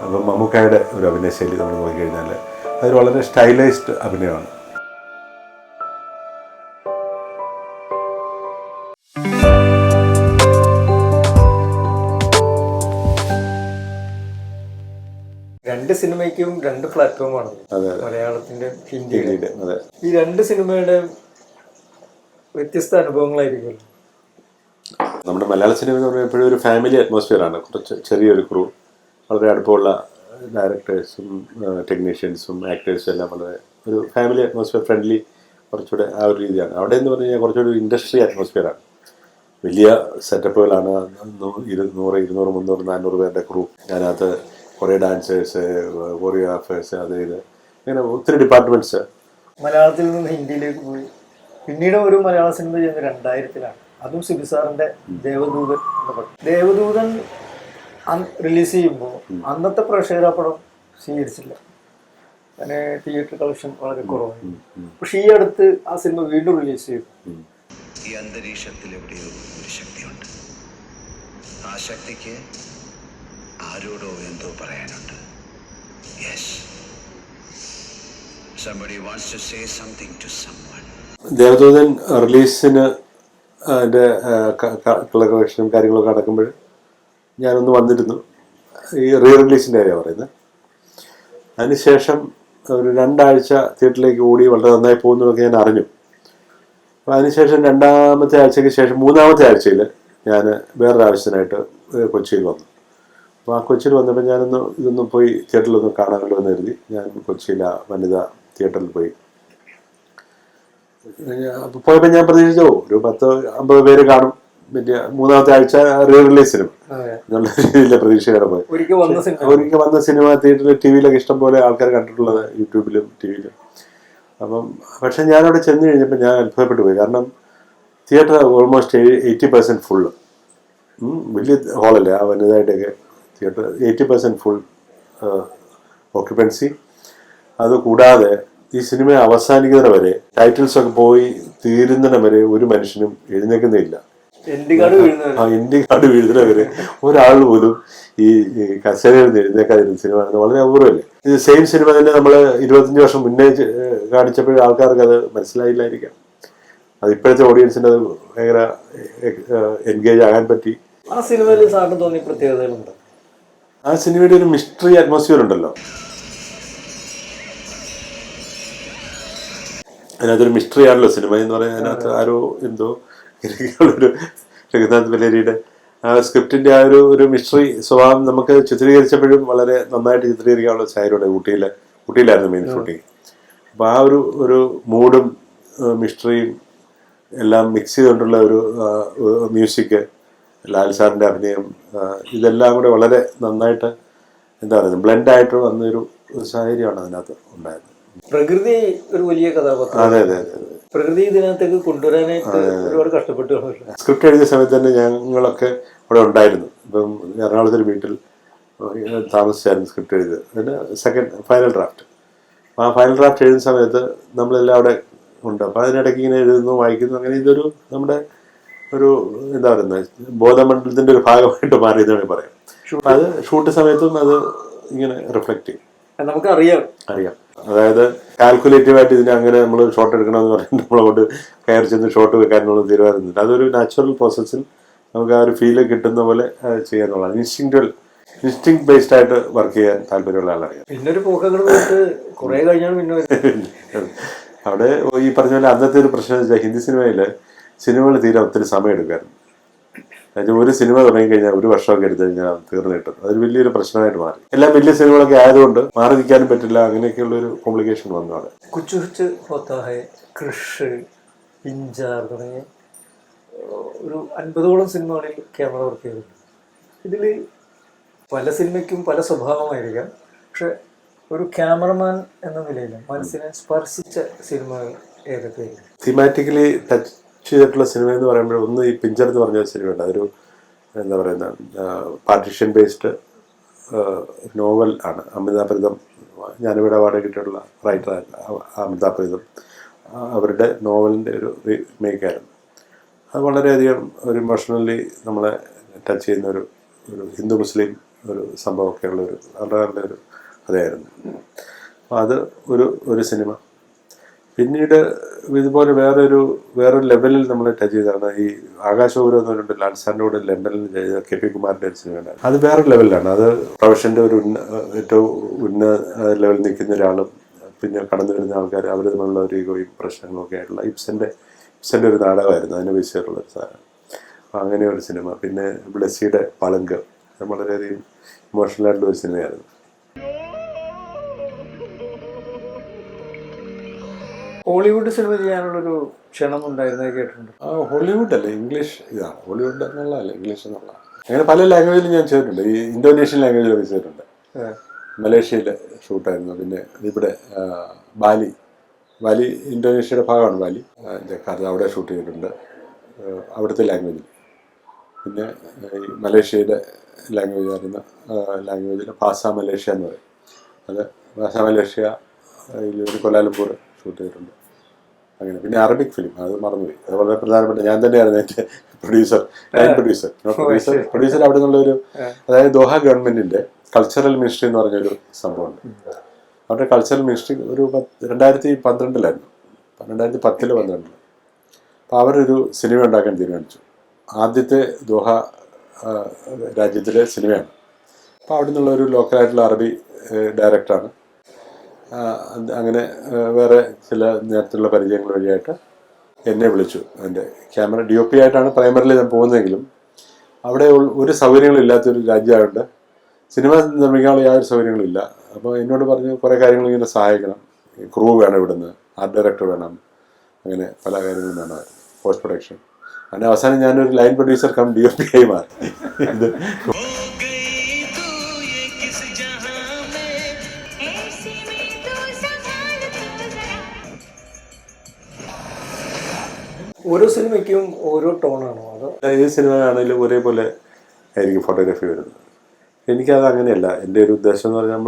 അപ്പം മമ്മൂക്കായുടെ ഒരു അഭിനയശൈലി നമ്മൾ നോക്കിക്കഴിഞ്ഞാൽ അത് വളരെ സ്റ്റൈലൈസ്ഡ് അഭിനയമാണ്. രണ്ട് സിനിമയ്ക്കും രണ്ട് പ്ലാറ്റ്ഫോമാണ്, മലയാളത്തിന്റെ ഹിന്ദിയുടെ. ഈ രണ്ട് സിനിമയുടെ വ്യത്യസ്ത അനുഭവങ്ങളായിരിക്കും. നമ്മുടെ മലയാള സിനിമ എന്ന് പറഞ്ഞാൽ എപ്പോഴും ഒരു ഫാമിലി അറ്റ്മോസ്ഫിയറാണ്. കുറച്ച് ചെറിയൊരു ക്രൂ, വളരെ അടുപ്പമുള്ള ഡയറക്ടേഴ്സും ടെക്നീഷ്യൻസും ആക്ടേഴ്സും എല്ലാം വളരെ ഒരു ഫാമിലി അറ്റ്മോസ്ഫിയർ, ഫ്രണ്ട്ലി, കുറച്ചുകൂടെ ആ ഒരു രീതിയാണ്. അവിടെ എന്ന് പറഞ്ഞു കഴിഞ്ഞാൽ കുറച്ചുകൂടി ഇൻഡസ്ട്രി അറ്റ്മോസ്ഫിയറാണ്. വലിയ സെറ്റപ്പുകളാണ്. 100, 200, 300, 400 പേരുടെ ക്രൂ. അതിനകത്ത് കുറേ ഡാൻസേഴ്സ്, കൊറിയോഗ്രാഫേഴ്സ്, അത് ഇത് അങ്ങനെ ഒത്തിരി ഡിപ്പാർട്ട്മെൻറ്റ്സ്. മലയാളത്തിൽ നിന്ന് ഹിന്ദിയിലേക്ക് പോയി പിന്നീട് ഒരു മലയാള സിനിമ ചെയ്യുന്നത് 2000-ലാണ്. അതും സിബി സാറിന്റെ ദേവദൂതൻ എന്ന പടം. ദേവദൂതൻ റിലീസ് ചെയ്യുമ്പോൾ അന്നത്തെ പ്രേക്ഷകർ ആ പടം സ്വീകരിച്ചില്ല. അങ്ങനെ തിയേറ്റർ കളക്ഷൻ വളരെ കുറവായിരുന്നു. പക്ഷെ ഈ അടുത്ത് ആ സിനിമ വീണ്ടും റിലീസ് ചെയ്തു. ഈ അന്തരീക്ഷത്തിൽ എവിടെയോ ഒരു ശക്തിയുണ്ട്. ആ ശക്തിക്ക് ആരോടോ എന്തോ പറയാനുണ്ട്. Yes, somebody wants to say something to someone. Devadoothan റിലീസിന് അതിൻ്റെ കളക്ഷനും കാര്യങ്ങളൊക്കെ നടക്കുമ്പോൾ ഞാനൊന്ന് വന്നിരുന്നു. ഈ റിലീസിൻ്റെ കാര്യമാണ് പറയുന്നത്. അതിനുശേഷം ഒരു 2 ആഴ്ച തിയേറ്ററിലേക്ക് ഓടി വളരെ നന്നായി പോകുന്നതൊക്കെ ഞാൻ അറിഞ്ഞു. അപ്പോൾ അതിനുശേഷം 2ാമത്തെ ആഴ്ചയ്ക്ക് ശേഷം 3ാമത്തെ ആഴ്ചയിൽ ഞാൻ വേറൊരാവശ്യത്തിനായിട്ട് കൊച്ചിയിൽ വന്നു. അപ്പോൾ ആ കൊച്ചിയിൽ വന്നപ്പോൾ ഇതൊന്നും പോയി തിയേറ്ററിലൊന്നും കാണാമല്ലോ എന്ന് കരുതി ഞാൻ കൊച്ചിയിൽ വനിത തിയേറ്ററിൽ പോയി. പോയപ്പോൾ ഞാൻ പ്രതീക്ഷിച്ചോ ഒരു 10-50 പേര് കാണും, പിന്നെ 3ാമത്തെ ആഴ്ച റിലീസിനും എന്നുള്ള രീതിയിലെ പ്രതീക്ഷയോടെ പോയി. ഒരിക്കൽ വന്ന സിനിമ തിയേറ്ററിൽ TV-യിലൊക്കെ ഇഷ്ടം പോലെ ആൾക്കാർ കണ്ടിട്ടുള്ളത്, യൂട്യൂബിലും TV-യിലും. പക്ഷെ ഞാനവിടെ ചെന്ന് കഴിഞ്ഞപ്പോൾ ഞാൻ അത്ഭുതപ്പെട്ടു പോയി. കാരണം തിയേറ്റർ ഓൾമോസ്റ്റ് 80% ഫുള്ള്. വലിയ ഹാളല്ലേ ആ വലുതായിട്ടൊക്കെ. Theatre 80% full occupancy. അതുകൂടാതെ ഈ സിനിമ അവസാനിക്കുന്നതിന് വരെ, ടൈറ്റിൽസൊക്കെ പോയി തീരുന്നതിന് വരെ ഒരു മനുഷ്യനും എഴുന്നേൽക്കുന്നില്ല. എൻഡി കാർഡ് വീഴുന്നവരെ ഒരാൾ പോലും ഈ കസേരയിൽ നിന്ന് എഴുന്നേക്കാതിരുന്ന സിനിമ വളരെ അപൂർവമല്ലേ. ഇത് സെയിം സിനിമ തന്നെ നമ്മൾ 25 വർഷം മുന്നേ കാണിച്ചപ്പോഴും ആൾക്കാർക്ക് അത് മനസ്സിലായില്ലായിരിക്കാം. അത് ഇപ്പോഴത്തെ ഓഡിയൻസിന് അത് ഭയങ്കര എൻഗേജ് ആകാൻ പറ്റി. ആ സിനിമയിൽ സാറിന് തോന്നിയ പ്രത്യേകതകളുണ്ട്? ആ സിനിമയുടെ ഒരു മിസ്റ്ററി അറ്റ്മോസ്ഫിയർ ഉണ്ടല്ലോ. അതിനകത്തൊരു മിസ്റ്ററി ആണല്ലോ സിനിമ എന്ന് പറയുന്നത്. അതിനകത്ത് ആരോ എന്തോ ഒരു രഘുനാഥ് ബലേരിയുടെ ആ സ്ക്രിപ്റ്റിൻ്റെ ആ ഒരു മിസ്റ്ററി സ്വഭാവം നമുക്ക് ചിത്രീകരിച്ചപ്പോഴും വളരെ നന്നായിട്ട് ചിത്രീകരിക്കാനുള്ള ചായയുടെ ഊട്ടിയിലായിരുന്നു മെയിൻ ഷൂട്ടിങ്. അപ്പോൾ ആ ഒരു മൂഡും മിസ്റ്ററിയും എല്ലാം മിക്സ് ചെയ്തുകൊണ്ടുള്ള ഒരു മ്യൂസിക്, ലാൽ സാറിൻ്റെ അഭിനയം, ഇതെല്ലാം കൂടെ വളരെ നന്നായിട്ട് എന്താ പറയുന്നത് ബ്ലെൻഡായിട്ട് വന്നൊരു സാഹചര്യമാണ് അതിനകത്ത് ഉണ്ടായത്. പ്രകൃതി ഒരു വലിയ കഥാപാത്രം. അതെ അതെ അതെ. പ്രകൃതി ഇതിനകത്തേക്ക് കൊണ്ടുവരാനായിട്ട് ഒരുപാട് കഷ്ടപ്പെട്ടു. സ്ക്രിപ്റ്റ് എഴുതിയ സമയത്ത് തന്നെ ഞങ്ങളൊക്കെ അവിടെ ഉണ്ടായിരുന്നു. ഇപ്പം എറണാകുളത്തൊരു വീട്ടിൽ താമസിച്ചായിരുന്നു സ്ക്രിപ്റ്റ് എഴുതിയത്. അതിൻ്റെ ഫൈനൽ ഡ്രാഫ്റ്റ്. ആ ഫൈനൽ ഡ്രാഫ്റ്റ് എഴുതുന്ന സമയത്ത് നമ്മളെല്ലാം അവിടെ ഉണ്ട്. അപ്പോൾ അതിനിടയ്ക്ക് ഇങ്ങനെ എഴുതുന്നു, വായിക്കുന്നു. അങ്ങനെ ഇതൊരു നമ്മുടെ ഒരു എന്താ പറയുന്നത് ബോധമണ്ഡലത്തിൻ്റെ ഒരു ഭാഗമായിട്ട് മാറിയെന്ന് വേണമെങ്കിൽ പറയാം. അപ്പം അത് ഷൂട്ട് സമയത്തും അത് ഇങ്ങനെ റിഫ്ലക്റ്റ് ചെയ്യും. നമുക്കറിയാം. അതായത് കാൽക്കുലേറ്റീവായിട്ട് ഇതിനെ അങ്ങനെ നമ്മൾ ഷോട്ട് എടുക്കണമെന്ന് പറഞ്ഞിട്ട് നമ്മളങ്ങോട്ട് കയറി ചെന്ന് ഷോട്ട് വെക്കാനുള്ള തീരുമാനമൊന്നുമില്ല. അതൊരു നാച്ചുറൽ പ്രോസസ്സിൽ നമുക്ക് ആ ഒരു ഫീല് കിട്ടുന്ന പോലെ ചെയ്യാന്നുള്ളതാണ്. ഇൻസ്റ്റിങ് ബേസ്ഡ് ആയിട്ട് വർക്ക് ചെയ്യാൻ താല്പര്യമുള്ള ആളാണ്. പിന്നൊരു പോക്കങ്ങൾ പോയിട്ട് കുറേ കഴിഞ്ഞാൽ പിന്നെ അവിടെ ഈ പറഞ്ഞ പോലെ അന്നത്തെ ഒരു പ്രശ്നം വെച്ചാൽ ഹിന്ദി സിനിമകൾ തീരെ ഒത്തിരി സമയം എടുക്കാറുണ്ട്. അതായത് ഒരു സിനിമ തുടങ്ങിക്കഴിഞ്ഞാൽ 1 വർഷമൊക്കെ എടുത്തു കഴിഞ്ഞാൽ തീർന്നു കിട്ടും. അതൊരു വലിയൊരു പ്രശ്നമായിട്ട് മാറി. എല്ലാം വലിയ സിനിമകളൊക്കെ ആയതുകൊണ്ട് മാറി നിൽക്കാനും പറ്റില്ല. അങ്ങനെയൊക്കെയുള്ളൊരു കോംപ്ലിക്കേഷൻ വന്നു അവിടെ. കുച്ച് കുച്ച് ഹോത്താ ഹൈ, കൃഷ്, പിഞ്ചാർ തുടങ്ങിയ ഒരു 50ഓളം സിനിമകളിൽ ക്യാമറ വർക്ക് ചെയ്തിട്ടുണ്ട്. ഇതിൽ പല സിനിമയ്ക്കും പല സ്വഭാവമായിരിക്കാം. പക്ഷെ ഒരു ക്യാമറമാൻ എന്ന നിലയിൽ മനസ്സിനെ സ്പർശിച്ച സിനിമകൾ ഏതൊക്കെയായിരിക്കും? തീമാറ്റിക്കലി ടച്ച് ചെയ്തിട്ടുള്ള സിനിമ എന്ന് പറയുമ്പോൾ ഒന്ന് ഈ പിഞ്ചർ എന്ന് പറഞ്ഞ സിനിമയുണ്ട്. അതൊരു എന്താ പറയുന്ന പാർട്ടീഷൻ ബേസ്ഡ് നോവൽ ആണ്. അമിതാഭരിതം ഞാനിവിടെ അവാർഡ് കിട്ടിയിട്ടുള്ള റൈറ്ററായിരുന്നു അമിതാഭരിതം. അവരുടെ നോവലിൻ്റെ ഒരു റീമേക്കായിരുന്നു. അത് വളരെയധികം ഒരു ഇമോഷണലി നമ്മളെ ടച്ച് ചെയ്യുന്ന ഒരു ഹിന്ദു മുസ്ലിം ഒരു സംഭവമൊക്കെ ഉള്ളൊരു വളരെ നല്ലൊരു കഥയായിരുന്നു. അപ്പോൾ അത് ഒരു സിനിമ. പിന്നീട് ഇതുപോലെ വേറൊരു ലെവലിൽ നമ്മൾ ടച്ച് ചെയ്തതാണ് ഈ ആകാശപുരം എന്ന് പറഞ്ഞിട്ട് ലാൽ സാറിൻ്റെ കൂടെ ലണ്ടനിൽ ചെയ്ത KP കുമാറിൻ്റെ ഒരു സിനിമ ഉണ്ടായിരുന്നു. അത് വേറൊരു ലെവലിലാണ്. അത് പ്രൊഫഷൻ്റെ ഒരു ഏറ്റവും ലെവലിൽ നിൽക്കുന്ന ഒരാളും പിന്നെ കടന്നു വരുന്ന ആൾക്കാർ അവർ തമ്മിലുള്ള ഒരു ഈഗോയും പ്രശ്നങ്ങളൊക്കെ ആയിട്ടുള്ള ഇബ്സൻ്റെ ഒരു നാടകമായിരുന്നു. അതിന് ബേസിച്ചിട്ടുള്ളൊരു സാധനം. അപ്പോൾ അങ്ങനെ ഒരു സിനിമ. പിന്നെ ബ്ലെസ്സിയുടെ പളങ്ക് വളരെയധികം ഇമോഷണൽ ആയിട്ടുള്ള ഒരു സിനിമയായിരുന്നു. ഹോളിവുഡ് സിനിമ ചെയ്യാനുള്ളൊരു ക്ഷണം ഉണ്ടായിരുന്നത് കേട്ടിട്ടുണ്ട്. ഹോളിവുഡ് അല്ല, ഇംഗ്ലീഷ് ഇതാണ്. ഹോളിവുഡ് എന്നുള്ളതല്ല, ഇംഗ്ലീഷ് എന്നുള്ളതാണ്. അങ്ങനെ പല ലാംഗ്വേജിലും ഞാൻ ചെയ്തിട്ടുണ്ട്. ഈ ഇന്തോനേഷ്യൻ ലാംഗ്വേജിലൊക്കെ ചെയ്തിട്ടുണ്ട്. മലേഷ്യയിൽ ഷൂട്ടായിരുന്നു. പിന്നെ ഇവിടെ ബാലി ഇന്തോനേഷ്യയുടെ ഭാഗമാണ് ബാലി. ജക്കാർത്ത അവിടെ ഷൂട്ട് ചെയ്തിട്ടുണ്ട് അവിടുത്തെ ലാംഗ്വേജിൽ. പിന്നെ ഈ മലേഷ്യയുടെ ലാംഗ്വേജിൽ ഭാഷ മലേഷ്യ എന്ന് പറയും. അത് ഭാഷ മലേഷ്യ കൊലാലംപൂർ ഷൂട്ട് ചെയ്തിട്ടുണ്ട്. അങ്ങനെ പിന്നെ അറബിക് ഫിലിം അത് മറന്നുപോയി. അത് വളരെ പ്രധാനപ്പെട്ട ഞാൻ തന്നെയായിരുന്നു എൻ്റെ ലൈൻ പ്രൊഡ്യൂസർ അവിടെ നിന്നുള്ളൊരു, അതായത് ദോഹ ഗവൺമെൻറ്റിൻ്റെ കൾച്ചറൽ മിനിസ്ട്രി എന്ന് പറഞ്ഞൊരു സംഭവമുണ്ട്. അവരുടെ കൾച്ചറൽ മിനിസ്ട്രി ഒരു 2012 2012 അപ്പോൾ അവരൊരു സിനിമ ഉണ്ടാക്കാൻ തീരുമാനിച്ചു. ആദ്യത്തെ ദോഹ രാജ്യത്തിലെ സിനിമയാണ്. അപ്പോൾ അവിടെ നിന്നുള്ള ഒരു ലോക്കലായിട്ടുള്ള അറബി ഡയറക്ടറാണ്. അങ്ങനെ വേറെ ചില നേരത്തിലുള്ള പരിചയങ്ങൾ വഴിയായിട്ട് എന്നെ വിളിച്ചു. എൻ്റെ ക്യാമറ DOP ആയിട്ടാണ് പ്രൈമറിൽ ഞാൻ പോകുന്നതെങ്കിലും അവിടെ ഒരു സൗകര്യങ്ങളും ഇല്ലാത്തൊരു രാജ്യമായതുകൊണ്ട് സിനിമ നിർമ്മിക്കാനുള്ള യാതൊരു സൗകര്യങ്ങളും ഇല്ല. അപ്പോൾ എന്നോട് പറഞ്ഞു കുറേ കാര്യങ്ങൾ ഇങ്ങനെ സഹായിക്കണം, ക്രൂ വേണം, ഇവിടുന്ന് ആർട്ട് ഡയറക്ടർ വേണം, അങ്ങനെ പല കാര്യങ്ങളും വേണമായിരുന്നു, പോസ്റ്റ് പ്രൊഡക്ഷൻ. അങ്ങനെ അവസാനം ഞാനൊരു ലൈൻ പ്രൊഡ്യൂസർ കം DOP ആയി മാറി. ഇത് ഓരോ സിനിമയ്ക്കും ഓരോ ടോണാണോ അതോ? ഏത് സിനിമ ആണെങ്കിലും ഒരേപോലെ ആയിരിക്കും ഫോട്ടോഗ്രാഫി വരുന്നത്. എനിക്കത് അങ്ങനെയല്ല. എൻ്റെ ഒരു ഉദ്ദേശം എന്ന് പറഞ്ഞാൽ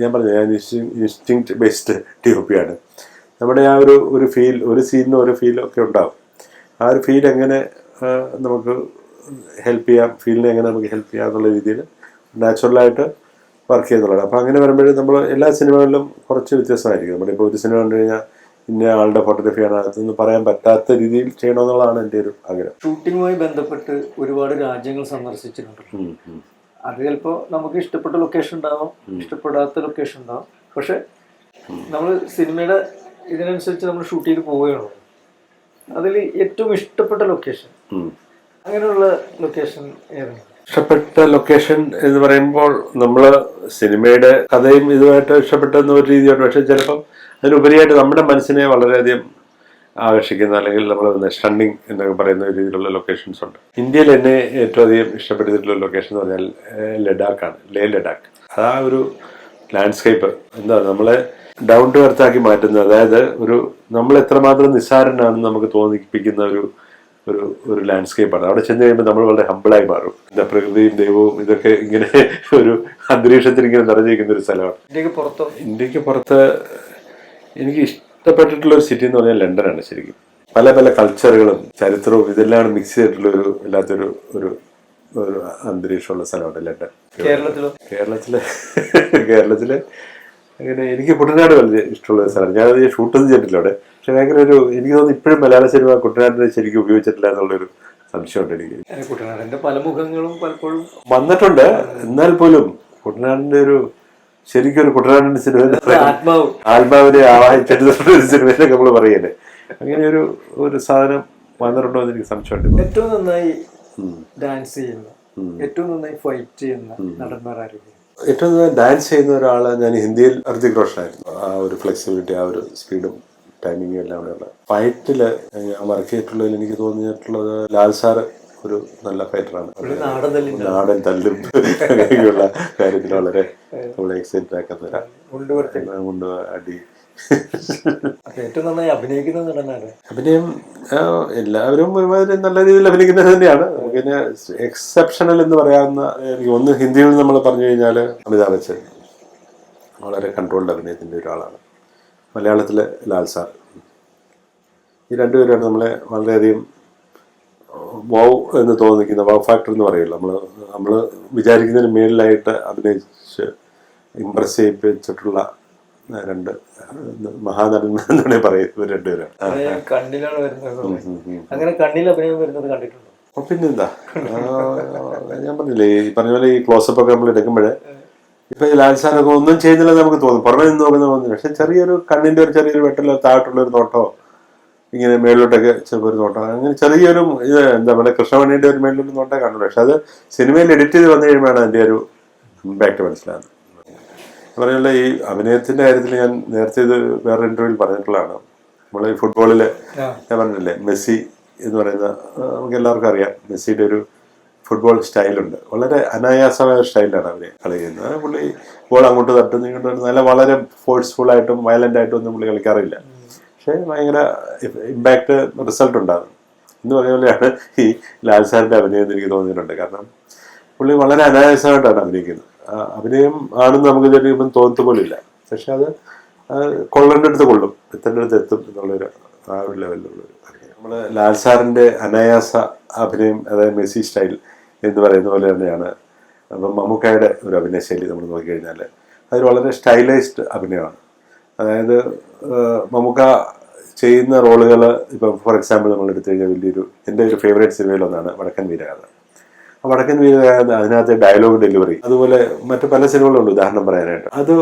ഞാൻ പറഞ്ഞു ഞാൻ ഇൻസ്റ്റിങ്ക്റ്റ് ബേസ്ഡ് DOP ആണ്. നമ്മുടെ ആ ഒരു ഫീൽ, ഒരു സീനിന് ഒരു ഫീലൊക്കെ ഉണ്ടാവും. ആ ഒരു ഫീൽ എങ്ങനെ നമുക്ക് ഹെൽപ്പ് ചെയ്യാം, ഫീലിനെ എങ്ങനെ നമുക്ക് ഹെൽപ്പ് ചെയ്യാം എന്നുള്ള രീതിയിൽ നാച്ചുറലായിട്ട് വർക്ക് ചെയ്യുന്നുള്ളതാണ്. അപ്പോൾ അങ്ങനെ വരുമ്പോഴേ നമ്മൾ എല്ലാ സിനിമകളിലും കുറച്ച് വ്യത്യസ്തമായിരിക്കും. നമ്മളിപ്പോൾ ഒരു സിനിമ കണ്ടു കഴിഞ്ഞാൽ ഇന്ന ആളുടെ ഫോട്ടോഗ്രാഫിയാണ് അതെന്ന് പറയാൻ പറ്റാത്ത രീതിയിൽ ചെയ്യണമെന്നുള്ളതാണ് എൻ്റെ ഒരു ആഗ്രഹം. ഷൂട്ടിങ്ങുമായി ബന്ധപ്പെട്ട് ഒരുപാട് രാജ്യങ്ങൾ സന്ദർശിച്ചിട്ടുണ്ട്. അത് ചിലപ്പോൾ നമുക്ക് ഇഷ്ടപ്പെട്ട ലൊക്കേഷൻ ഉണ്ടാവും, ഇഷ്ടപ്പെടാത്ത ലൊക്കേഷൻ ഉണ്ടാവും. പക്ഷെ നമ്മൾ സിനിമയുടെ ഇതിനനുസരിച്ച് നമ്മൾ ഷൂട്ട് ചെയ്ത് പോവുകയാണോ. അതിൽ ഏറ്റവും ഇഷ്ടപ്പെട്ട ലൊക്കേഷൻ, അങ്ങനെയുള്ള ലൊക്കേഷൻ ഏതാണ്? ഇഷ്ടപ്പെട്ട ലൊക്കേഷൻ എന്ന് പറയുമ്പോൾ നമ്മൾ സിനിമയുടെ കഥയും ഇതുമായിട്ട് ഇഷ്ടപ്പെട്ടെന്ന ഒരു രീതിയുണ്ട്. പക്ഷെ ചിലപ്പം അതിലുപരിയായിട്ട് നമ്മുടെ മനസ്സിനെ വളരെയധികം ആകർഷിക്കുന്ന അല്ലെങ്കിൽ നമ്മൾ സ്റ്റണ്ണിങ് എന്നൊക്കെ പറയുന്ന രീതിയിലുള്ള ലൊക്കേഷൻസ് ഉണ്ട്. ഇന്ത്യയിൽ എന്നെ ഏറ്റവും അധികം ഇഷ്ടപ്പെട്ടിട്ടുള്ള ലൊക്കേഷൻ എന്ന് പറഞ്ഞാൽ ലഡാക്കാണ്. ലഡാക്ക്. ആ ഒരു ലാൻഡ്സ്കേപ്പ് എന്താ നമ്മളെ ഡൗൺ ടു എർത്ത് ആക്കി മാറ്റുന്നത്. അതായത് നമ്മൾ എത്രമാത്രം നിസ്സാരനാണെന്ന് നമുക്ക് തോന്നിപ്പിക്കുന്ന ഒരു ലാൻഡ്സ്കേപ്പാണ്. അവിടെ ചെന്ന് കഴിയുമ്പോൾ നമ്മൾ വളരെ ഹമ്പിളായി മാറും. പ്രകൃതിയും ദൈവവും ഇതൊക്കെ ഇങ്ങനെ ഒരു അന്തരീക്ഷത്തിൽ ഇങ്ങനെ നിറഞ്ഞിരിക്കുന്ന ഒരു സ്ഥലമാണ്. ഇന്ത്യക്ക് പുറത്ത് എനിക്ക് ഇഷ്ടപ്പെട്ടിട്ടുള്ള ഒരു സിറ്റി എന്ന് പറഞ്ഞാൽ ലണ്ടനാണ്. ശരിക്കും പല പല കൾച്ചറുകളും ചരിത്രവും ഇതെല്ലാം മിക്സ് ചെയ്തിട്ടുള്ള ഒരു അന്തരീക്ഷമുള്ള സ്ഥലമാണ് ലണ്ടൻ. കേരളത്തില് അങ്ങനെ എനിക്ക് കുട്ടനാട് വലിയ ഇഷ്ടമുള്ള ഒരു സ്ഥലമാണ്. ഞാനത് ഷൂട്ടൊന്നും ചെയ്തിട്ടില്ല അവിടെ. പക്ഷെ ഭയങ്കര എനിക്ക് തോന്നുന്നു ഇപ്പോഴും മലയാള സിനിമ കുട്ടനാടിനെ ശരിക്കും ഉപയോഗിച്ചിട്ടില്ല എന്നുള്ളൊരു സംശയമുണ്ട് എനിക്ക്. കുട്ടനാടിന്റെ പല മുഖങ്ങളും പലപ്പോഴും വന്നിട്ടുണ്ട്. എന്നാൽ പോലും കുട്ടനാടിന്റെ ശരിക്കും ഒരു കുട്ടനാടിന്റെ സിനിമ ആത്മാവിനെ ആവാഹിച്ചിട്ടുള്ള ഒരു സിനിമയിലൊക്കെ നമ്മൾ പറയല്ലേ. അങ്ങനെ ഒരു സാധനം വന്നിട്ടുണ്ടോ എന്ന് എനിക്ക് സംശയമുണ്ട്. ഏറ്റവും നന്നായി ഡാൻസ് ചെയ്യുന്ന, ഏറ്റവും നന്നായി ഫൈറ്റ് ചെയ്യുന്ന നടന്മാരായിരിക്കും. ഏറ്റവും നന്നായി ഡാൻസ് ചെയ്യുന്ന ഒരാള് ഞാൻ ഹിന്ദിയിൽ ഹൃതിക് റോഷനായിരുന്നു. ആ ഒരു ഫ്ലെക്സിബിലിറ്റി, ആ ഒരു സ്പീഡും ടൈമിങ്ങും എല്ലാം കൂടെയുള്ള ഫൈറ്റില് ഞാൻ വർക്ക് ചെയ്തിട്ടുള്ളതിൽ എനിക്ക് തോന്നിയിട്ടുള്ളത് ലാൽ സാറ് ഒരു നല്ല ഫൈറ്ററാണ്. നാടൻ തല്ലും അങ്ങനെയൊക്കെയുള്ള കാര്യത്തിൽ വളരെ നമ്മളെ എക്സൈറ്റഡ് ആക്കുന്ന കൊണ്ട് അടി. ഏറ്റവും നന്നായി അഭിനയിക്കുന്ന നടനാണ്. അഭിനയം എല്ലാവരും ഒരുമാതിരി നല്ല രീതിയിൽ അഭിനയിക്കുന്നത് തന്നെയാണ്. നമുക്കിന് എക്സെപ്ഷണൽ എന്ന് പറയാവുന്ന ഒന്ന് ഹിന്ദിയിൽ നമ്മൾ പറഞ്ഞു കഴിഞ്ഞാൽ അമിതാഭ് ബച്ചൻ വളരെ കൺട്രോൾഡ് അഭിനയത്തിൻ്റെ ഒരാളാണ്. മലയാളത്തിലെ ലാൽ സാർ. ഈ രണ്ടുപേരാണ് നമ്മളെ വളരെയധികം വൗ എന്ന് തോന്നിക്കുന്ന വൗ ഫാക്ടർ എന്ന് പറയുമല്ലോ, നമ്മൾ വിചാരിക്കുന്നതിന് മേളിലായിട്ട് അഭിനയിച്ച് ഇമ്പ്രസ് ചെയ്യിപ്പിച്ചിട്ടുള്ള രണ്ട് മഹാനടന്മാർ എന്നാണ് പറയുന്നത് രണ്ടുപേരാണ്. കണ്ണിലാണ് വരുന്നത്. അങ്ങനെ കണ്ണിൽ അഭിനയം വരുന്നത് കണ്ടിട്ടുണ്ടോ? പിന്നെന്താ, ഞാൻ പറഞ്ഞില്ലേ ഈ പറഞ്ഞ പോലെ ഈ ക്ലോസപ്പ് ഒക്കെ നമ്മൾ എടുക്കുമ്പോഴേ ഇപ്പൊ ഈ ലാൽ സാറൊക്കെ ഒന്നും ചെയ്യുന്നില്ല നമുക്ക് തോന്നും, പുറമെ നിന്ന് നോക്കുന്ന തോന്നുന്നു. പക്ഷെ ചെറിയൊരു കണ്ണിന്റെ ഒരു ചെറിയൊരു വെട്ടലോ താഴോട്ടുള്ള ഒരു നോട്ടോ, ഇങ്ങനെ മേളിലോട്ടൊക്കെ ചിലപ്പോൾ ഒരു നോട്ടം, അങ്ങനെ ചെറിയൊരു ഇത് എന്താ പറയുക കൃഷ്ണമണിയുടെ ഒരു മേളിലൊരു നോട്ടേ കാണുള്ളൂ. പക്ഷെ അത് സിനിമയിൽ എഡിറ്റ് ചെയ്ത് വന്നു കഴിയുമ്പോഴാണ് അതിന്റെ ഒരു ഇമ്പാക്ട് മനസ്സിലാകുന്നത്. പറഞ്ഞുള്ള ഈ അഭിനയത്തിന്റെ കാര്യത്തിൽ ഞാൻ നേരത്തെ ഇത് വേറെ ഇന്റർവ്യൂവിൽ പറഞ്ഞിട്ടുള്ളതാണ്. നമ്മൾ ഈ ഫുട്ബോളില് ഞാൻ പറഞ്ഞില്ലേ മെസ്സി എന്ന് പറയുന്ന, നമുക്ക് എല്ലാവർക്കും അറിയാം മെസ്സിയുടെ ഒരു ഫുട്ബോൾ സ്റ്റൈലുണ്ട്. വളരെ അനായാസമായ സ്റ്റൈലാണ് അവര് കളി ചെയ്യുന്നത്. പുള്ളി ബോൾ അങ്ങോട്ട് തട്ടുന്നു ഇങ്ങോട്ട് നല്ല വളരെ ഫോഴ്സ്ഫുൾ ആയിട്ടും വയലന്റ് ആയിട്ടും ഒന്നും പുള്ളി കളിക്കാറില്ല. പക്ഷെ ഭയങ്കര ഇമ്പാക്ട് റിസൾട്ട് ഉണ്ടാകും എന്ന് പറഞ്ഞ പോലെയാണ് ഈ ലാൽ സാറിന്റെ അഭിനയം എന്ന് എനിക്ക് തോന്നിയിട്ടുണ്ട്. കാരണം പുള്ളി വളരെ അനായാസമായിട്ടാണ് അഭിനയിക്കുന്നത്. അഭിനയം ആണെന്ന് നമുക്ക് ചിലപ്പം തോന്നത്ത് പോലില്ല. പക്ഷെ അത് കൊള്ളേണ്ടടുത്ത് കൊള്ളും, എത്തേണ്ടടുത്ത് എത്തും എന്നുള്ളൊരു ആ ഒരു ലെവലിലുള്ളൊരു അഭിനയം. നമ്മൾ ലാൽ സാറിന്റെ അനായാസ അഭിനയം, അതായത് മെസ്സി സ്റ്റൈൽ എന്ന് പറയുന്ന പോലെ തന്നെയാണ് അപ്പം മമ്മൂക്കായുടെ ഒരു അഭിനയ ശൈലി നമ്മൾ നോക്കിക്കഴിഞ്ഞാൽ അതിൽ വളരെ സ്റ്റൈലൈസ്ഡ് അഭിനയമാണ്. അതായത് മമ്മൂക്ക ചെയ്യുന്ന റോളുകൾ ഇപ്പം ഫോർ എക്സാമ്പിൾ നമ്മൾ എടുത്തു കഴിഞ്ഞാൽ വലിയൊരു എൻ്റെ ഒരു ഫേവറേറ്റ് സിനിമയിലൊന്നാണ് വടക്കൻ വീരഗാഥ. ആ വടക്കൻ വീരഗാഥ അതിനകത്ത് ഡയലോഗ് ഡെലിവറി, അതുപോലെ മറ്റു പല സിനിമകളുണ്ട് ഉദാഹരണം പറയാനായിട്ട്. അത്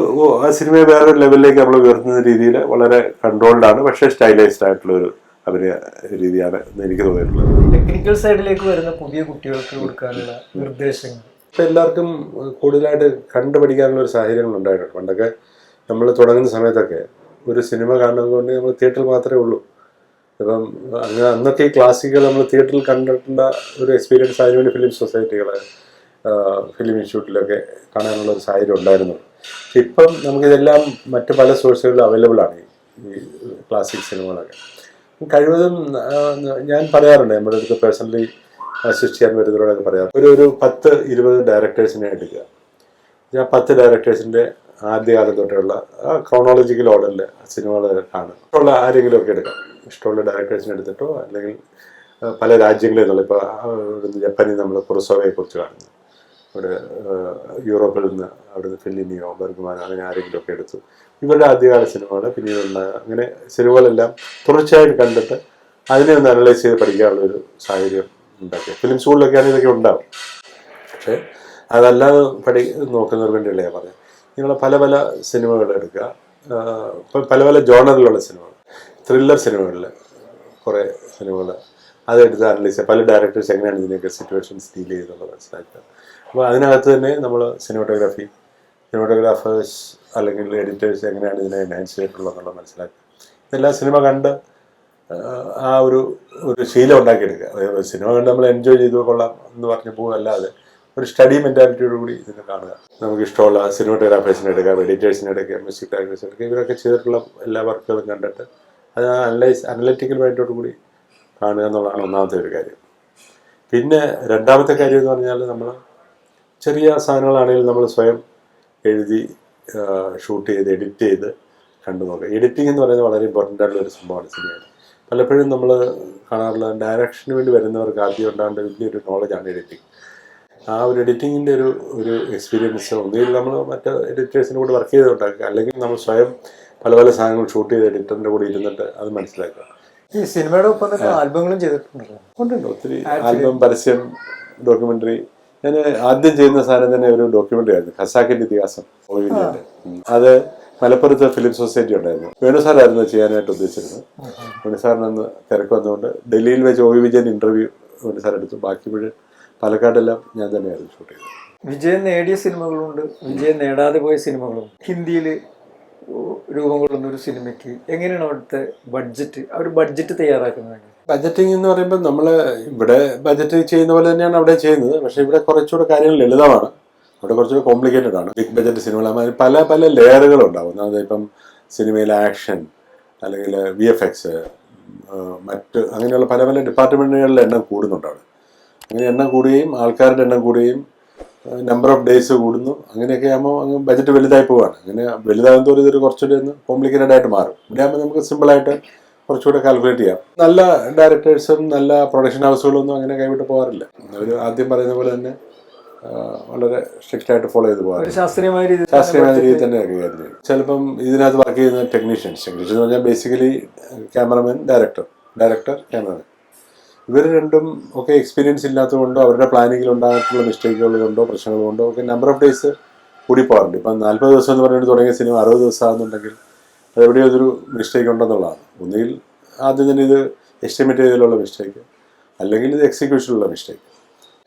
ആ സിനിമയെ വേറൊരു ലെവലിലേക്ക് നമ്മൾ ഉയർത്തുന്ന രീതിയിൽ വളരെ കൺട്രോൾഡ് ആണ്, പക്ഷേ സ്റ്റൈലൈസ്ഡ് ആയിട്ടുള്ള ഒരു അഭിനയ രീതിയാണ് എനിക്ക് തോന്നിയിട്ടുള്ളത്. ടെക്നിക്കൽ സൈഡിലേക്ക് വരുന്ന പുതിയ കുട്ടികൾക്ക് കൊടുക്കാനുള്ള നിർദ്ദേശങ്ങൾ ഇപ്പം എല്ലാവർക്കും കൂടുതലായിട്ട് കണ്ടുപഠിക്കാനുള്ള ഒരു സാഹചര്യങ്ങൾ ഉണ്ടായിട്ടുണ്ട്. പണ്ടൊക്കെ നമ്മൾ തുടങ്ങുന്ന സമയത്തൊക്കെ ഒരു സിനിമ കാണുന്നതുകൊണ്ട് നമ്മൾ തിയേറ്ററിൽ മാത്രമേ ഉള്ളൂ. ഇപ്പം അന്നൊക്കെ ഈ ക്ലാസിക്കൽ നമ്മൾ തിയേറ്ററിൽ കണ്ടിട്ടുള്ള ഒരു എക്സ്പീരിയൻസ് അതിനുവേണ്ടി ഫിലിം സൊസൈറ്റികൾ, ഫിലിം ഇൻസ്റ്റിറ്റ്യൂട്ടിലൊക്കെ കാണാനുള്ള ഒരു സാഹചര്യം ഉണ്ടായിരുന്നു. പക്ഷെ ഇപ്പം നമുക്കിതെല്ലാം മറ്റ് പല സോഴ്സുകളിലും അവൈലബിൾ ആണ് ഈ ക്ലാസിക് സിനിമകളൊക്കെ. കഴിവതും ഞാൻ പറയാറുണ്ട്, നമ്മുടെ അടുത്ത് പേഴ്സണലി അസിസ്റ്റ് ചെയ്യാൻ വരുന്നവരോടൊക്കെ പറയാറ്, ഒരു 10-20 ഡയറക്ടേഴ്സിനെ എടുക്കുക. ഞാൻ 10 ഡയറക്ടേഴ്സിൻ്റെ ആദ്യകാലം തൊട്ടുള്ള ക്രോണോളജിക്കൽ ഓർഡറിൽ സിനിമകൾ കാണും. ഇഷ്ടമുള്ള ആരെങ്കിലും ഒക്കെ എടുക്കാം, ഇഷ്ടമുള്ള ഡയറക്ടേഴ്സിനെ എടുത്തിട്ടോ അല്ലെങ്കിൽ പല രാജ്യങ്ങളിൽ നിന്നുള്ള, ഇപ്പോൾ ജപ്പാനിൽ നമ്മൾ കുറുസോവയെ കുറിച്ച് കാണുന്നു, ഇവിടെ യൂറോപ്പിൽ നിന്ന് അവിടുന്ന് ഫെല്ലിനിയോ ബർഗ്മാനോ അങ്ങനെ ആരെങ്കിലും ഒക്കെ എടുത്തു ഇവരുടെ ആദ്യകാല സിനിമകൾ, പിന്നീടുള്ള അങ്ങനെ സിനിമകളെല്ലാം തുടർച്ചയായിട്ട് കണ്ടിട്ട് അതിനെ ഒന്ന് അനലൈസ് ചെയ്ത് പഠിക്കാനുള്ളൊരു സാഹചര്യം ഉണ്ടാക്കി. ഫിലിം സ്കൂളിലൊക്കെയാണ് ഇതൊക്കെ ഉണ്ടാവും. പക്ഷേ അതല്ലാതെ നോക്കുന്നവർക്ക് വേണ്ടിയുള്ള ഞാൻ പറയാം, നിങ്ങൾ പല പല സിനിമകൾ എടുക്കുക. ഇപ്പം പല പല ജോണറിലുള്ള സിനിമകൾ, ത്രില്ലർ സിനിമകളിൽ കുറേ സിനിമകൾ അതെടുത്ത് അനലൈസ് ചെയ്യുക. പല ഡയറക്ടേഴ്സ് എങ്ങനെയാണ് ഇതിനെയൊക്കെ സിറ്റുവേഷൻസ് ഡീൽ ചെയ്തെന്നുള്ളത് മനസ്സിലാക്കുക. അപ്പോൾ അതിനകത്ത് തന്നെ നമ്മൾ സിനിമാറ്റോഗ്രാഫേഴ്സ് അല്ലെങ്കിൽ എഡിറ്റേഴ്സ് എങ്ങനെയാണ് ഇതിനെ എൻഹാൻസ് ചെയ്തിട്ടുള്ളതെന്നുള്ളത് മനസ്സിലാക്കുക. ഇതെല്ലാം സിനിമ കണ്ട് ആ ഒരു ശീലം ഉണ്ടാക്കിയെടുക്കുക. സിനിമ കണ്ട് നമ്മൾ എൻജോയ് ചെയ്തു കൊള്ളാം എന്ന് പറഞ്ഞ് പോകുമല്ലാതെ ഒരു സ്റ്റഡി മെൻറ്റാലിറ്റിയോട് കൂടി ഇതിനെ കാണുക. നമുക്ക് ഇഷ്ടമുള്ള സിനിമാറ്റോഗ്രാഫേഴ്സിനെ എടുക്കാം, എഡിറ്റേഴ്സിനെ എടുക്കാം, മ്യൂസിക് ഡയറക്ടേഴ്സിനെ എടുക്കാം. ഇവരൊക്കെ ചെയ്തിട്ടുള്ള എല്ലാ വർക്കുകളും കണ്ടിട്ട് അത് അനലറ്റിക്കൽ മൈൻഡോട് കൂടി കാണുക എന്നുള്ളതാണ് ഒന്നാമത്തെ ഒരു കാര്യം. പിന്നെ രണ്ടാമത്തെ കാര്യം എന്ന് പറഞ്ഞാൽ നമ്മൾ ചെറിയ സാധനങ്ങളാണെങ്കിലും നമ്മൾ സ്വയം എഴുതി ഷൂട്ട് ചെയ്ത് എഡിറ്റ് ചെയ്ത് കണ്ടു നോക്കുക. എഡിറ്റിംഗ് എന്ന് പറയുന്നത് വളരെ ഇമ്പോർട്ടൻ്റ് ആയിട്ടുള്ള ഒരു സംഭവമാണ് സിനിമയിൽ. പലപ്പോഴും നമ്മൾ കാണാറുള്ള ഡയറക്ഷന് വേണ്ടി വരുന്നവർക്ക് ആദ്യം ഉണ്ടാകേണ്ട വലിയൊരു നോളജാണ് എഡിറ്റിംഗ്. ആ ഒരു എഡിറ്റിങ്ങിൻ്റെ ഒരു എക്സ്പീരിയൻസ് ഒന്നുകിൽ നമ്മൾ മറ്റ് എഡിറ്റേഴ്സിൻ്റെ കൂടെ വർക്ക് ചെയ്ത് ഉണ്ടാക്കുക, അല്ലെങ്കിൽ നമ്മൾ സ്വയം പല പല സാധനങ്ങൾ ഷൂട്ട് ചെയ്ത് എഡിറ്ററിൻ്റെ കൂടെ ഇരുന്നിട്ട് അത് മനസ്സിലാക്കുക. ഈ സിനിമയുടെ ഒപ്പം തന്നെ ആൽബങ്ങളും ചെയ്തിട്ടുണ്ടല്ലോ? ഉണ്ടുണ്ട്, ഒത്തിരി ആൽബം, പരസ്യം, ഡോക്യുമെൻ്ററി. ഞാൻ ആദ്യം ചെയ്യുന്ന സാധനം തന്നെ ഒരു ഡോക്യുമെൻ്ററി ആയിരുന്നു, ഖസാക്കിൻ്റെ ഇതിഹാസം ഒളിവിൻ്റെ. അത് മലപ്പുറത്ത് ഫിലിം സൊസൈറ്റി ഉണ്ടായിരുന്നു. വേണുസാറായിരുന്നു ചെയ്യാനായിട്ട് ഉദ്ദേശിച്ചിരുന്നത്. വേണുസാറിനൊന്ന് തിരക്ക് വന്നുകൊണ്ട് ഡൽഹിയിൽ വെച്ച് ഒ വി വിജയൻ ഇൻ്റർവ്യൂ വേണുസാർ എടുത്തു. ബാക്കി പാലക്കാടെല്ലാം ഞാൻ തന്നെയായിരുന്നു ഷൂട്ട് ചെയ്തത്. വിജയം നേടിയ സിനിമകളുണ്ട്, വിജയം നേടാതെ പോയ സിനിമകളും. ഹിന്ദിയിൽ രൂപം കൊള്ളുന്ന ഒരു സിനിമയ്ക്ക് എങ്ങനെയാണ് അവിടുത്തെ ബഡ്ജറ്റ്, അവർ ബഡ്ജറ്റ് തയ്യാറാക്കുന്നത്? ബഡ്ജറ്റിംഗ് എന്ന് പറയുമ്പോൾ നമ്മൾ ഇവിടെ ബഡ്ജറ്റ് ചെയ്യുന്ന പോലെ തന്നെയാണ് അവിടെ ചെയ്യുന്നത്. പക്ഷേ ഇവിടെ കുറച്ചുകൂടെ കാര്യങ്ങൾ ലളിതമാണ്, അവിടെ കുറച്ചുകൂടെ കോംപ്ലിക്കേറ്റഡ് ആണ്. ബിഗ് ബഡ്ജറ്റ് സിനിമകൾ പല പല ലെയറുകളുണ്ടാവും. അതായത് ഇപ്പം സിനിമയിലെ ആക്ഷൻ അല്ലെങ്കിൽ VFX മറ്റ് അങ്ങനെയുള്ള പല പല ഡിപ്പാർട്ട്മെൻറ്റുകളുടെ എണ്ണം കൂടുന്നുണ്ടാണ്. അങ്ങനെ എണ്ണം കൂടുകയും ആൾക്കാരുടെ എണ്ണം കൂടുകയും നമ്പർ ഓഫ് ഡേയ്സ് കൂടുന്നു. അങ്ങനെയൊക്കെ ആകുമ്പോൾ അങ്ങ് ബഡ്ജറ്റ് വലുതായി പോവുകയാണ്. അങ്ങനെ വലുതാകും തോറും ഇതൊരു കുറച്ചുകൂടി ഒന്ന് കോംപ്ലിക്കേറ്റഡ് ആയിട്ട് മാറും. ഇവിടെ ആകുമ്പോൾ നമുക്ക് സിമ്പിളായിട്ട് കുറച്ചുകൂടെ കാൽക്കുലേറ്റ് ചെയ്യാം. നല്ല ഡയറക്ടേഴ്സും നല്ല പ്രൊഡക്ഷൻ ഹൗസുകളൊന്നും അങ്ങനെ കൈവിട്ട് പോകാറില്ല. അവർ ആദ്യം പറയുന്ന പോലെ തന്നെ വളരെ സ്ട്രിക്റ്റ് ആയിട്ട് ഫോളോ ചെയ്ത് പോകാറ്. ശാസ്ത്രീയമായ രീതിയിൽ തന്നെ കൈകാര്യം ചെയ്യും. ചിലപ്പം ഇതിനകത്ത് വർക്ക് ചെയ്യുന്ന ടെക്നീഷ്യൻസ് എന്ന് പറഞ്ഞാൽ ബേസിക്കലി ക്യാമറമാൻ, ഡയറക്ടർ ക്യാമറമാൻ, ഇവർ രണ്ടും ഒക്കെ എക്സ്പീരിയൻസ് ഇല്ലാത്തതുകൊണ്ടോ അവരുടെ പ്ലാനിങ്ങിൽ ഉണ്ടായിട്ടുള്ള മിസ്റ്റേക്കുകൾ കൊണ്ടോ പ്രശ്നങ്ങൾ കൊണ്ടോ ഒക്കെ നമ്പർ ഓഫ് ഡേയ്സ് കൂടി പോകാറുണ്ട്. ഇപ്പം 40 ദിവസം എന്ന് പറഞ്ഞിട്ട് തുടങ്ങിയ സിനിമ 60 ദിവസം ആകുന്നുണ്ടെങ്കിൽ അതെവിടെയോ ഒരു മിസ്റ്റേക്ക് ഉണ്ടെന്നുള്ളതാണ്. ഒന്നുകിൽ ആദ്യം തന്നെ ഇത് എസ്റ്റിമേറ്റ് ചെയ്തതിലുള്ള മിസ്റ്റേക്ക്, അല്ലെങ്കിൽ ഇത് എക്സിക്യൂഷനിലുള്ള മിസ്റ്റേക്ക്.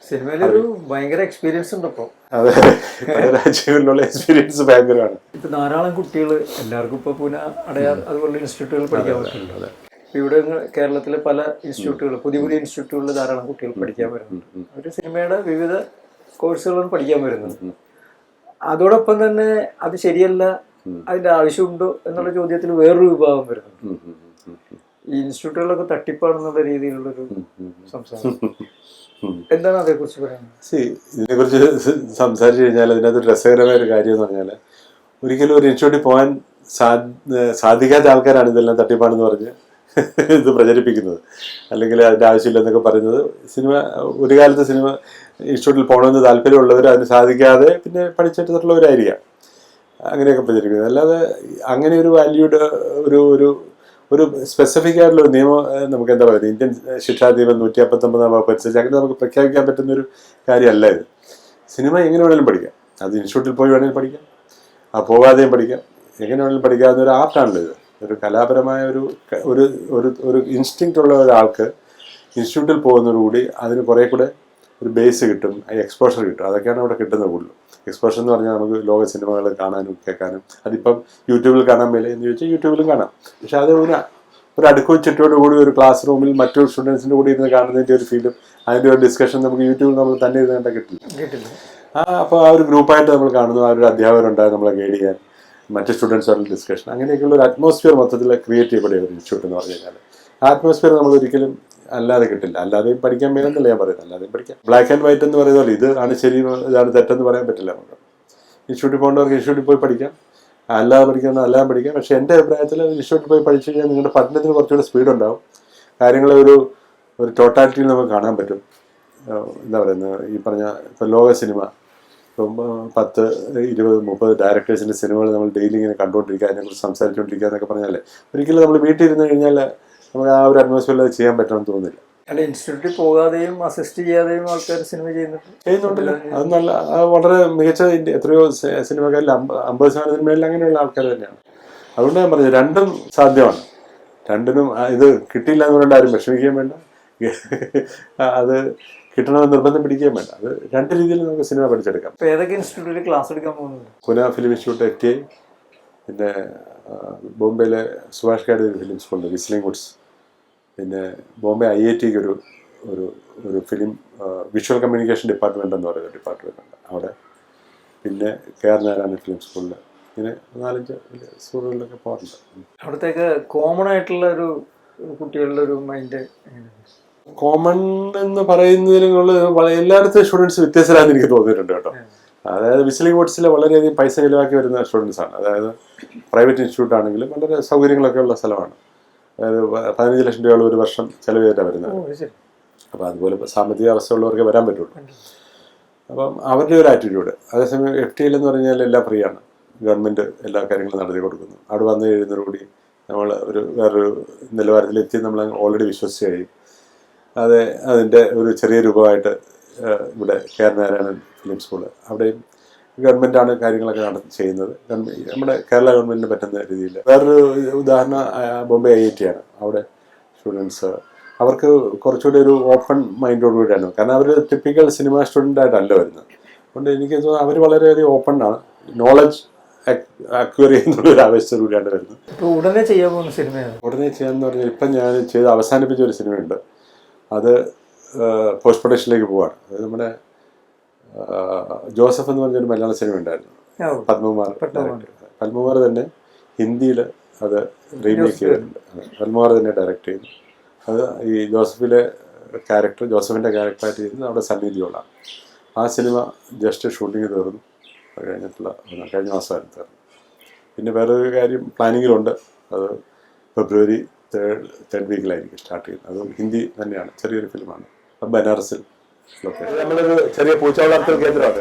സിനിമയിലൊരു ഭയങ്കര എക്സ്പീരിയൻസ് ഉണ്ട് ഇപ്പോൾ. അതെ, പല രാജ്യങ്ങളിലുള്ള എക്സ്പീരിയൻസ് ഭയങ്കരമാണ്. ഇപ്പം ധാരാളം കുട്ടികൾ എല്ലാവർക്കും ഇപ്പോൾ പൂന, അടയാർ അതുപോലുള്ള ഇൻസ്റ്റിറ്റ്യൂട്ടുകൾ പഠിക്കാൻ പറ്റുന്നുണ്ട്. ഇവിടെ കേരളത്തിലെ പല ഇൻസ്റ്റിറ്റ്യൂട്ടുകൾ, പുതിയ ഇൻസ്റ്റിറ്റ്യൂട്ടുകളിൽ ധാരാളം കുട്ടികൾ പഠിക്കാൻ വരുന്നുണ്ട്. അവർ സിനിമയുടെ വിവിധ കോഴ്സുകളും പഠിക്കാൻ വരുന്നുണ്ട്. അതോടൊപ്പം തന്നെ അത് ശരിയല്ല, അതിന്റെ ആവശ്യമുണ്ടോ എന്നുള്ള ചോദ്യത്തിൽ വേറൊരു വിഭാഗം വരുന്നുണ്ട്. ഈ ഇൻസ്റ്റിറ്റ്യൂട്ടുകളൊക്കെ തട്ടിപ്പാണെന്നുള്ള രീതിയിലുള്ളൊരു സംസാരം. എന്താണ് അതേക്കുറിച്ച് പറയുന്നത്? ഇതിനെക്കുറിച്ച് സംസാരിച്ചു കഴിഞ്ഞാൽ അതിനകത്ത് രസകരമായ ഒരു കാര്യം എന്ന് പറഞ്ഞാൽ, ഒരിക്കലും ഒരു ഇൻസ്റ്റിറ്റ്യൂട്ടിൽ പോകാൻ സാധിക്കാത്ത ആൾക്കാരാണ് ഇതെല്ലാം തട്ടിപ്പാണെന്ന് പറഞ്ഞ് ഇത് പ്രചരിപ്പിക്കുന്നത്, അല്ലെങ്കിൽ അതിൻ്റെ ആവശ്യമില്ലെന്നൊക്കെ പറയുന്നത്. ഒരു കാലത്ത് സിനിമ ഇൻസ്റ്റിറ്റ്യൂട്ടിൽ പോകണമെന്ന് താല്പര്യമുള്ളവർ അതിന് സാധിക്കാതെ പിന്നെ പഠിച്ചെടുത്തിട്ടുള്ളവരായിരിക്കാം അങ്ങനെയൊക്കെ പ്രചരിക്കുന്നത്. അല്ലാതെ അങ്ങനെ ഒരു വാല്യൂഡ് ഒരു സ്പെസിഫിക് ആയിട്ടുള്ള ഒരു നിയമം നമുക്ക് എന്താ പറയുക, ഇന്ത്യൻ ശിക്ഷാ നിയമം 159 വകുപ്പ് അനുസരിച്ച് അങ്ങനെ നമുക്ക് പ്രഖ്യാപിക്കാൻ പറ്റുന്നൊരു കാര്യമല്ല ഇത്. സിനിമ എങ്ങനെ വേണമെങ്കിലും പഠിക്കാം, അത് ഇൻസ്റ്റിറ്റ്യൂട്ടിൽ പോയി വേണമെങ്കിലും പഠിക്കാം, പോകാതെയും പഠിക്കാം, എങ്ങനെ വേണമെങ്കിലും പഠിക്കാവുന്ന ഒരു ആർട്ടാണല്ലോ ഇത്. ഒരു കലാപരമായ ഒരു ഇൻസ്റ്റിങ്ക്റ്റ് ഉള്ള ഒരാൾക്ക് ഇൻസ്റ്റിറ്റ്യൂട്ടിൽ പോകുന്നതോടുകൂടി അതിന് കുറേ കൂടെ ഒരു ബേസ് കിട്ടും, എക്സ്പോഷർ കിട്ടും. അതൊക്കെയാണ് അവിടെ കിട്ടുന്നത് കൂടുതലും. എക്സ്പോഷർ എന്ന് പറഞ്ഞാൽ നമുക്ക് ലോക സിനിമകൾ കാണാനും കേൾക്കാനും, അതിപ്പം യൂട്യൂബിൽ കാണാൻ മേലെ എന്ന് ചോദിച്ചാൽ യൂട്യൂബിലും കാണാം. പക്ഷെ അത് ഒരു അടുക്കും ചുറ്റോടുകൂടി ഒരു ക്ലാസ് റൂമിൽ മറ്റൊരു സ്റ്റുഡൻസിൻ്റെ കൂടി ഇരുന്ന് കാണുന്നതിൻ്റെ ഒരു ഫീലും അതിൻ്റെ ഒരു ഡിസ്കഷൻ നമുക്ക് യൂട്യൂബിൽ നമ്മൾ തന്നെ ഇരുന്ന് കണ്ടാൽ കിട്ടില്ല. അപ്പോൾ ആ ഒരു ഗ്രൂപ്പായിട്ട് നമ്മൾ കാണുന്നു, ആ ഒരു അധ്യാപകരുണ്ടാകും നമ്മളെ ഗൈഡ് ചെയ്യാൻ, മറ്റ് സ്റ്റുഡൻസുമായിട്ടുള്ള ഡിസ്കഷൻ, അങ്ങനെയൊക്കെയുള്ള ഒരു അറ്റ്മോസ്ഫിയർ മൊത്തത്തിൽ ക്രിയേറ്റ് ചെയ്യപ്പെടുക ഒരു ഇൻസ്റ്റിറ്റ്യൂട്ട് എന്ന് പറഞ്ഞു കഴിഞ്ഞാൽ. ആ അറ്റ്മോസ്ഫിയർ നമ്മൾ ഒരിക്കലും അല്ലാതെ കിട്ടില്ല. അല്ലാതെയും പഠിക്കാൻ മേലെന്നല്ല ഞാൻ പറയുന്നത്, അല്ലാതെയും പഠിക്കാം. ബ്ലാക്ക് ആൻഡ് വൈറ്റ് എന്ന് പറയുന്നത് ഇത് ആണ് ശരി, ഇതാണ് തെറ്റെന്ന് പറയാൻ പറ്റില്ല. നമുക്ക് ഇൻസ്റ്റിറ്റ്യൂട്ടിൽ പോകേണ്ടവർക്ക് ഇൻസ്റ്റിറ്റ്യൂട്ടിൽ പോയി പഠിക്കാം, അല്ലാതെ പഠിക്കാമെന്ന് അല്ലാതെ പഠിക്കാം. പക്ഷേ എൻ്റെ അഭിപ്രായത്തിൽ ഇൻസ്റ്റിറ്റ്യൂട്ടിൽ പോയി പഠിച്ചു കഴിഞ്ഞാൽ നിങ്ങളുടെ പഠനത്തിന് കുറച്ചുകൂടി സ്പീഡ് ഉണ്ടാവും. കാര്യങ്ങളെ ഒരു ടോട്ടാലിറ്റിയിൽ നമുക്ക് കാണാൻ പറ്റും. എന്താ പറയുന്നത്, ഈ പറഞ്ഞ ഇപ്പോൾ ലോക സിനിമ ഇപ്പം 10, 20, 30 ഡയറക്ടേഴ്സിൻ്റെ സിനിമകൾ നമ്മൾ ഡെയിലി ഇങ്ങനെ കണ്ടുകൊണ്ടിരിക്കുക, അതിനെക്കുറിച്ച് സംസാരിച്ചുകൊണ്ടിരിക്കുക എന്നൊക്കെ പറഞ്ഞാൽ ഒരിക്കലും നമ്മൾ വീട്ടിൽ ഇരുന്ന് കഴിഞ്ഞാൽ നമുക്ക് ആ ഒരു അറ്റ്മോസ്ഫിയറിൽ അത് ചെയ്യാൻ പറ്റുമെന്ന് തോന്നുന്നില്ല. അല്ല, ഇൻസ്റ്റിറ്റ്യൂട്ടിൽ പോകാതെയും അസിസ്റ്റ് ചെയ്യാതെയും ആൾക്കാർ സിനിമ ചെയ്യുന്നുണ്ടല്ലോ. അത് നല്ല വളരെ മികച്ച എത്രയോ സിനിമക്കാരിൽ 50% മേലിൽ അങ്ങനെയുള്ള ആൾക്കാർ തന്നെയാണ്. അതുകൊണ്ട് ഞാൻ പറഞ്ഞത് രണ്ടും സാധ്യമാണ്. രണ്ടിനും ഇത് കിട്ടിയില്ല എന്ന് പറഞ്ഞിട്ട് ആരും വിഷമിക്കുകയും വേണ്ട, അത് കിട്ടണമെന്ന് നിർബന്ധം പിടിക്കുകയും വേണ്ട. അത് രണ്ട് രീതിയിൽ നമുക്ക് സിനിമ പഠിച്ചെടുക്കാം. ഏതൊക്കെ ഇൻസ്റ്റിറ്റ്യൂട്ടിൽ ക്ലാസ് എടുക്കാൻ പോകുന്നത്? പൂന ഫിലിം ഇൻസ്റ്റിറ്റ്യൂട്ട്, FTI, പിന്നെ ബോംബെയിലെ സുഭാഷ് ഘാട്ട് ഒരു ഫിലിം സ്കൂളുണ്ട്, വിസ്ലിംഗ് വുഡ്സ്, പിന്നെ ബോംബെ IITക്ക് ഒരു ഫിലിം വിഷ്വൽ കമ്മ്യൂണിക്കേഷൻ ഡിപ്പാർട്ട്മെൻ്റ് എന്ന് പറയുന്ന ഡിപ്പാർട്ട്മെൻ്റ് ഉണ്ട് അവിടെ, പിന്നെ KR നാരായണൻ ഫിലിം സ്കൂളിൽ, ഇങ്ങനെ 4-5 സ്കൂളുകളിലൊക്കെ പോകാറുണ്ട്. അവിടത്തേക്ക് കോമൺ ആയിട്ടുള്ള ഒരു കുട്ടികളുടെ ഒരു മൈൻഡ് കോമൺ എന്ന് പറയുന്നതിനുള്ള എല്ലായിടത്തും സ്റ്റുഡൻസ് വ്യത്യസ്തരാണെന്ന് എനിക്ക് തോന്നിയിട്ടുണ്ട് കേട്ടോ. അതായത് വിസ്ലിംഗ് വുഡ്സിൽ വളരെയധികം പൈസ ചിലവാക്കി വരുന്ന സ്റ്റുഡൻസാണ്. അതായത് പ്രൈവറ്റ് ഇൻസ്റ്റിറ്റ്യൂട്ട് ആണെങ്കിലും വളരെ സൗകര്യങ്ങളൊക്കെ ഉള്ള സ്ഥലമാണ്. അതായത് 15 ലക്ഷം രൂപയുള്ള ഒരു വർഷം ചിലവ് ചെയ്തിട്ടാണ് വരുന്നത്. അപ്പോൾ അതുപോലെ സാമ്പത്തിക അവസ്ഥയുള്ളവർക്ക് വരാൻ പറ്റുള്ളൂ. അപ്പം അവരുടെ ഒരു ആറ്റിറ്റ്യൂഡ്. അതേസമയം FTI എന്ന് പറഞ്ഞാൽ എല്ലാം ഫ്രീ ആണ്, ഗവൺമെൻറ് എല്ലാ കാര്യങ്ങളും നടത്തി കൊടുക്കുന്നു. അവിടെ വന്നു കഴിയുന്നതോടുകൂടി നമ്മൾ വേറൊരു നിലവാരത്തിലെത്തി നമ്മൾ ഓൾറെഡി വിശ്വസിച്ച് കഴിയും. അതിൻ്റെ ഒരു ചെറിയ രൂപമായിട്ട് ഇവിടെ KR നാരായണൻ ഫിലിം സ്കൂള്, അവിടെയും ഗവൺമെൻറ്റാണ് കാര്യങ്ങളൊക്കെ ചെയ്യുന്നത്. നമ്മുടെ കേരള ഗവൺമെൻറ്റിന് പറ്റുന്ന രീതിയിൽ. വേറൊരു ഉദാഹരണം ബോംബെ IIT ആണ്. അവിടെ സ്റ്റുഡൻസ് അവർക്ക് കുറച്ചുകൂടി ഒരു ഓപ്പൺ മൈൻഡോടുകൂടിയാണ്, കാരണം അവർ ടിപ്പിക്കൽ സിനിമ സ്റ്റുഡൻ്റായിട്ടല്ല വരുന്നത്. അതുകൊണ്ട് എനിക്ക് തോന്നുന്നു അവർ വളരെയധികം ഓപ്പൺ ആണ്, നോളജ് അക്വയർ ചെയ്യുന്നുള്ളൊരു ആവശ്യത്തോടുകൂടിയാണ് വരുന്നത്. ഉടനെ ചെയ്യാൻ പോകുന്ന സിനിമയാണ്. ഉടനെ ചെയ്യാമെന്ന് പറഞ്ഞാൽ ഇപ്പം ഞാൻ ചെയ്ത് അവസാനിപ്പിച്ച ഒരു സിനിമയുണ്ട്, അത് പോസ്റ്റ് പ്രൊഡക്ഷനിലേക്ക് പോവാണ്. അത് നമ്മുടെ ജോസഫ് എന്ന് പറഞ്ഞൊരു മലയാള സിനിമ ഉണ്ടായിരുന്നു, പത്മകുമാർ തന്നെ ഹിന്ദിയിൽ അത് റീമേക്ക് ചെയ്തിട്ടുണ്ട്. പത്മകുമാർ തന്നെ ഡയറക്റ്റ് ചെയ്തു. അത് ഈ ജോസഫിൻ്റെ ക്യാരക്ടറായിട്ട് ചെയ്യുന്നത് അവിടെ സണ്ണി ലിയോളാണ്. ആ സിനിമ ജസ്റ്റ് ഷൂട്ടിങ് തീർന്നു, കഴിഞ്ഞ മാസമായിരുന്നു തീർന്നു. പിന്നെ വേറൊരു കാര്യം പ്ലാനിങ്ങിലുണ്ട്, അത് ഫെബ്രുവരി തേർഡ് വീക്കിലായിരിക്കും സ്റ്റാർട്ട് ചെയ്യുന്നത്. അത് ഹിന്ദി തന്നെയാണ്, ചെറിയൊരു ഫിലിമാണ്. ബനാറസിൽ നമ്മളൊരു ചെറിയ പൂച്ച വളർത്തൽ കേന്ദ്രമാണ്.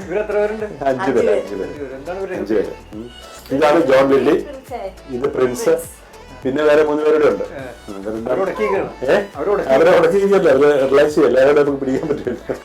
ഇവരെത്ര പേരുണ്ട്? 5 പേര്. എന്താണ് ഇവര്? 5 പേര്. ഇതാണ് ജോൺ ലില്ലി, ഇത് പ്രിൻസ്, പിന്നെ വേറെ 3 പേരുടെ ഉണ്ട്. അവരോടൊക്കെ അവരെ ഉടക്കിയിരിക്കല്ലോ, അവരെ റിലൈസ് ചെയ്യല്ല, അവരോട് നമുക്ക് പിടിക്കാൻ പറ്റില്ല.